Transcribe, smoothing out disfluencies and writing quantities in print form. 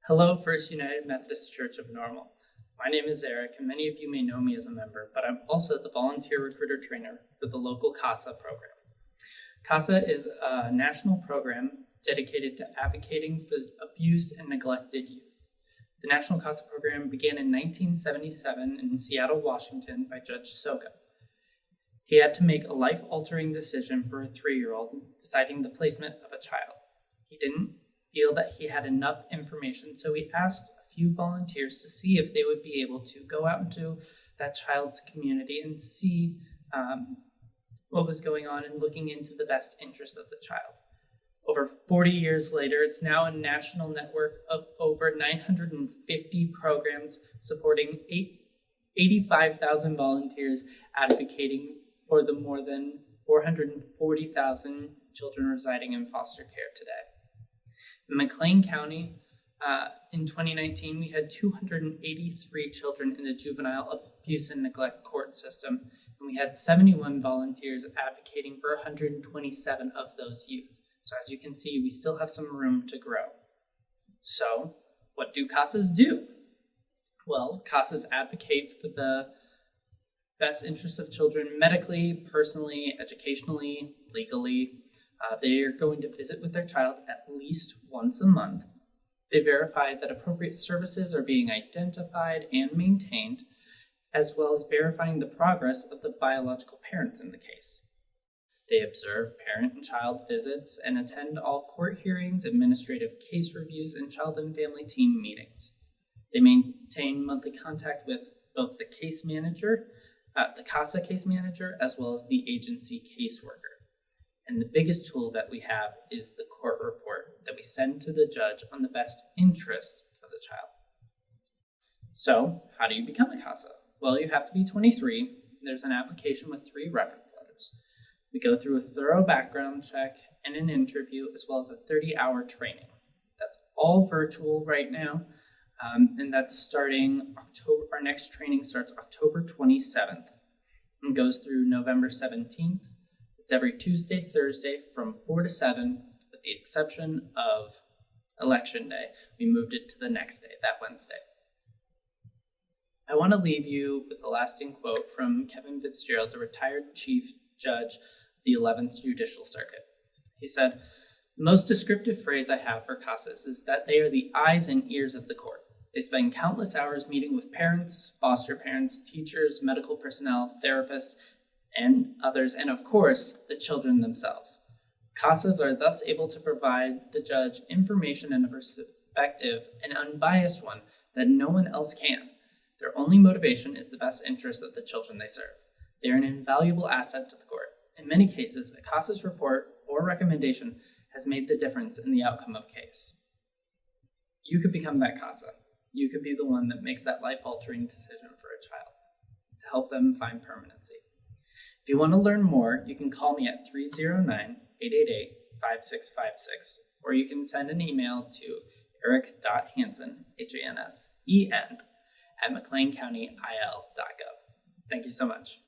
Hello, First United Methodist Church of Normal. My name is Eric, and many of you may know me as a member, but I'm also the volunteer recruiter trainer for the local CASA program. CASA is a national program dedicated to advocating for abused and neglected youth. The National CASA program began in 1977 in Seattle, Washington by Judge Soka. He had to make a life-altering decision for a 3-year-old, deciding the placement of a child. He didn't feel that he had enough information, so he asked a few volunteers to see if they would be able to go out into that child's community and see what was going on and looking into the best interest of the child. Over 40 years later, it's now a national network of over 950 programs supporting 85,000 volunteers advocating for the more than 440,000 children residing in foster care today. In McLean County, in 2019, we had 283 children in the juvenile abuse and neglect court system, and we had 71 volunteers advocating for 127 of those youth. So as you can see, we still have some room to grow. So what do CASAs do? Well, CASAs advocate for the best interests of children medically, personally, educationally, legally. They are going to visit with their child at least once a month. They verify that appropriate services are being identified and maintained, as well as verifying the progress of the biological parents in the case. They observe parent and child visits and attend all court hearings, administrative case reviews, and child and family team meetings. They maintain monthly contact with both the case manager, the CASA case manager, as well as the agency caseworker. And the biggest tool that we have is the court report that we send to the judge on the best interest of the child. So, how do you become a CASA? Well, you have to be 23. There's an application with 3 reference letters. We go through a thorough background check and an interview, as well as a 30-hour training. That's all virtual right now, and that's starting October. Our next training starts October 27th and goes through November 17th. It's every Tuesday, Thursday from 4 to 7, with the exception of Election Day. We moved it to the next day, that Wednesday. I want to leave you with a lasting quote from Kevin Fitzgerald, the retired Chief Judge of the 11th Judicial Circuit. He said, "The most descriptive phrase I have for CASAs is that they are the eyes and ears of the court. They spend countless hours meeting with parents, foster parents, teachers, medical personnel, therapists, and others, and of course, the children themselves. CASAs are thus able to provide the judge information and a perspective, an unbiased one, that no one else can. Their only motivation is the best interest of the children they serve. They are an invaluable asset to the court. In many cases, a CASA's report or recommendation has made the difference in the outcome of a case." You could become that CASA. You could be the one that makes that life-altering decision for a child to help them find permanency. If you want to learn more, you can call me at 309-888-5656, or you can send an email to eric.hansen, Hansen, @McLeanCountyIL.gov. Thank you so much.